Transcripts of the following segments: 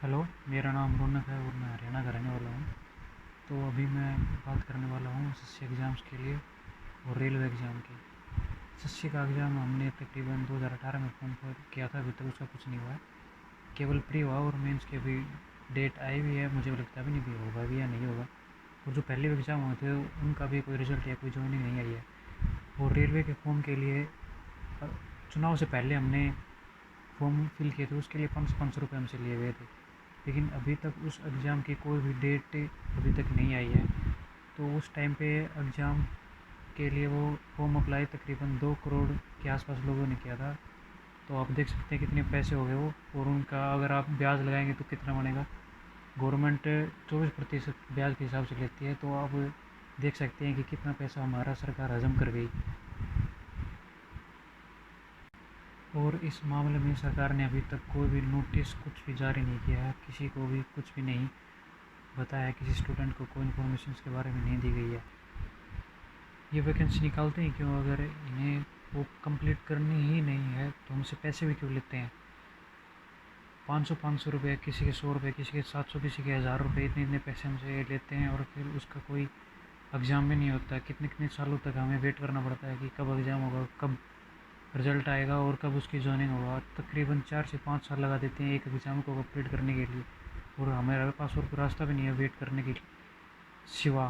Hello, मेरा नाम रौनक है और मैं हरियाणा का रहने वाला हूँ। तो अभी मैं बात करने वाला हूँ एसएससी एग्ज़ाम्स के लिए और रेलवे एग्ज़ाम की। एसएससी का एग्ज़ाम हमने तकरीबन 2018 में फॉर्म फिल किया था, अभी तक उसका कुछ नहीं हुआ है। केवल प्री हुआ और मेंस की अभी डेट आई भी है, मुझे लगता है अभी नहीं भी होगा भी या नहीं होगा। और जो पहले एग्ज़ाम हुए थे उनका भी कोई रिज़ल्ट या कोई ज्वाइनिंग नहीं आई है। और रेलवे के फॉर्म के लिए चुनाव से पहले हमने फॉर्म फिल किए थे, उसके लिए 500 रुपये हमसे लिए गए थे। लेकिन अभी तक उस एग्ज़ाम की कोई भी डेट अभी तक नहीं आई है। तो उस टाइम पे एग्ज़ाम के लिए वो फॉर्म अप्लाई तकरीबन 2 करोड़ के आसपास लोगों ने किया था। तो आप देख सकते हैं कितने पैसे हो गए वो, और उनका अगर आप ब्याज लगाएंगे तो कितना बनेगा। गवर्नमेंट 24% ब्याज के हिसाब से लेती है, तो आप देख सकते हैं कि कितना पैसा हमारा सरकार हजम कर गई। और इस मामले में सरकार ने अभी तक कोई भी नोटिस कुछ भी जारी नहीं किया है, किसी को भी कुछ भी नहीं बताया, किसी स्टूडेंट को कोई इन्फॉर्मेशन इसके बारे में नहीं दी गई है। ये वैकेंसी निकालते हैं क्यों? अगर इन्हें वो कंप्लीट करनी ही नहीं है तो हमसे पैसे भी क्यों लेते हैं? 500 रुपये, किसी के 100 रुपये, किसी के 700, किसी के 1000 रुपये, इतने इतने पैसे हमसे लेते हैं और फिर उसका कोई एग्ज़ाम भी नहीं होता। कितने कितने सालों तक हमें वेट करना पड़ता है कि कब एग्ज़ाम होगा, कब रिज़ल्ट आएगा और कब उसकी जॉइनिंग होगा। तकरीबन 4 से 5 साल लगा देते हैं एक एग्ज़ाम को कंप्लीट करने के लिए, और हमारे पास और कोई रास्ता भी नहीं है वेट करने के सिवा।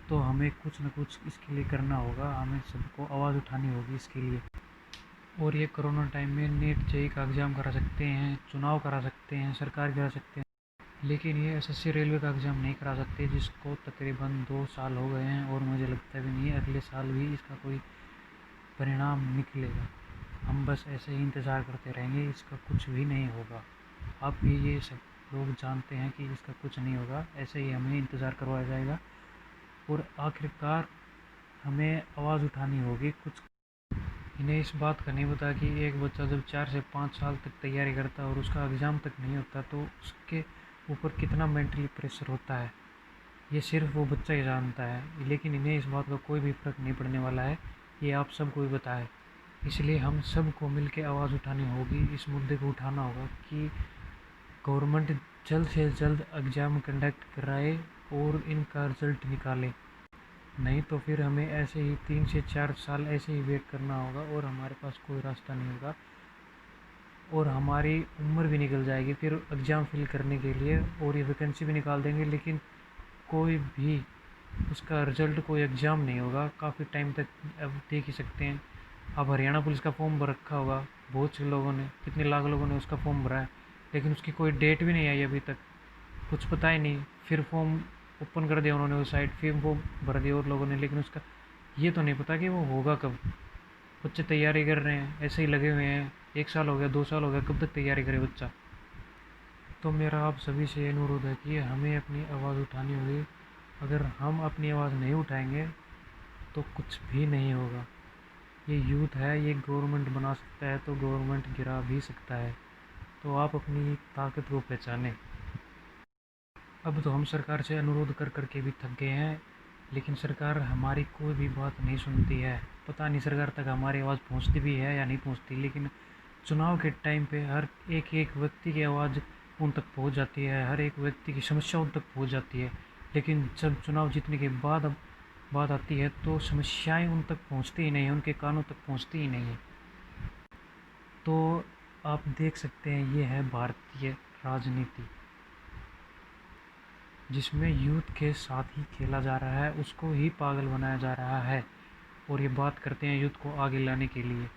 तो हमें कुछ ना कुछ इसके लिए करना होगा, हमें सबको आवाज़ उठानी होगी इसके लिए। और ये कोरोना टाइम में नीट जेईई का एग्ज़ाम करा सकते हैं, चुनाव करा सकते हैं, सरकार करा सकते हैं, लेकिन ये एसएससी रेलवे का एग्ज़ाम नहीं करा सकते, जिसको तकरीबन 2 साल हो गए हैं और मुझे लगता भी नहीं है अगले साल भी इसका कोई परिणाम निकलेगा। हम बस ऐसे ही इंतज़ार करते रहेंगे, इसका कुछ भी नहीं होगा। आप भी ये सब लोग जानते हैं कि इसका कुछ नहीं होगा, ऐसे ही हमें इंतज़ार करवाया जाएगा और आखिरकार हमें आवाज़ उठानी होगी कुछ। इन्हें इस बात का नहीं पता कि एक बच्चा जब 4 से 5 साल तक तैयारी करता है और उसका एग्ज़ाम तक नहीं होता तो उसके ऊपर कितना मेंटली प्रेशर होता है, ये सिर्फ वो बच्चा ही जानता है। लेकिन इन्हें इस बात का कोई भी फ़र्क नहीं पड़ने वाला है, ये आप सबको भी पता है। इसलिए हम सबको मिल के आवाज़ उठानी होगी, इस मुद्दे को उठाना होगा कि गवर्नमेंट जल्द से जल्द एग्ज़ाम कंडक्ट कराए और इनका रिज़ल्ट निकाले। नहीं तो फिर हमें ऐसे ही 3 से 4 साल ऐसे ही वेट करना होगा और हमारे पास कोई रास्ता नहीं होगा, और हमारी उम्र भी निकल जाएगी फिर एग्ज़ाम फिल करने के लिए, और ये वैकेंसी भी निकाल देंगे लेकिन कोई भी उसका रिज़ल्ट, कोई एग्ज़ाम नहीं होगा काफ़ी टाइम तक। अब देख ही सकते हैं, अब हरियाणा पुलिस का फॉर्म भर रखा होगा बहुत से लोगों ने, कितने लाख लोगों ने उसका फॉर्म भरा है, लेकिन उसकी कोई डेट भी नहीं आई अभी तक, कुछ पता ही नहीं। फिर फॉर्म ओपन कर दिया उन्होंने वो साइट, फिर वो भर दिया और लोगों ने, लेकिन उसका ये तो नहीं पता कि वो होगा कब। बच्चे तैयारी कर रहे हैं, ऐसे ही लगे हुए हैं, 1 साल हो गया, 2 साल हो गया, कब तक तैयारी करे बच्चा? तो मेरा आप सभी से अनुरोध है कि हमें अपनी आवाज़ उठानी होगी। अगर हम अपनी आवाज़ नहीं उठाएंगे तो कुछ भी नहीं होगा। ये यूथ है, ये गवर्नमेंट बना सकता है तो गवर्नमेंट गिरा भी सकता है। तो आप अपनी ताकत को पहचानें। अब तो हम सरकार से अनुरोध कर कर के भी थक गए हैं, लेकिन सरकार हमारी कोई भी बात नहीं सुनती है। पता नहीं सरकार तक हमारी आवाज़ पहुंचती भी है या नहीं पहुंचती, लेकिन चुनाव के टाइम पे हर एक एक व्यक्ति की आवाज़ उन तक पहुंच जाती है, हर एक व्यक्ति की समस्या उन तक पहुंच जाती है। लेकिन जब चुनाव जीतने के बाद अब बात आती है तो समस्याएं उन तक पहुंचती ही नहीं है, उनके कानों तक पहुंचती ही नहीं है। तो आप देख सकते हैं ये है भारतीय राजनीति, जिसमें यूथ के साथ ही खेला जा रहा है, उसको ही पागल बनाया जा रहा है, और ये बात करते हैं यूथ को आगे लाने के लिए।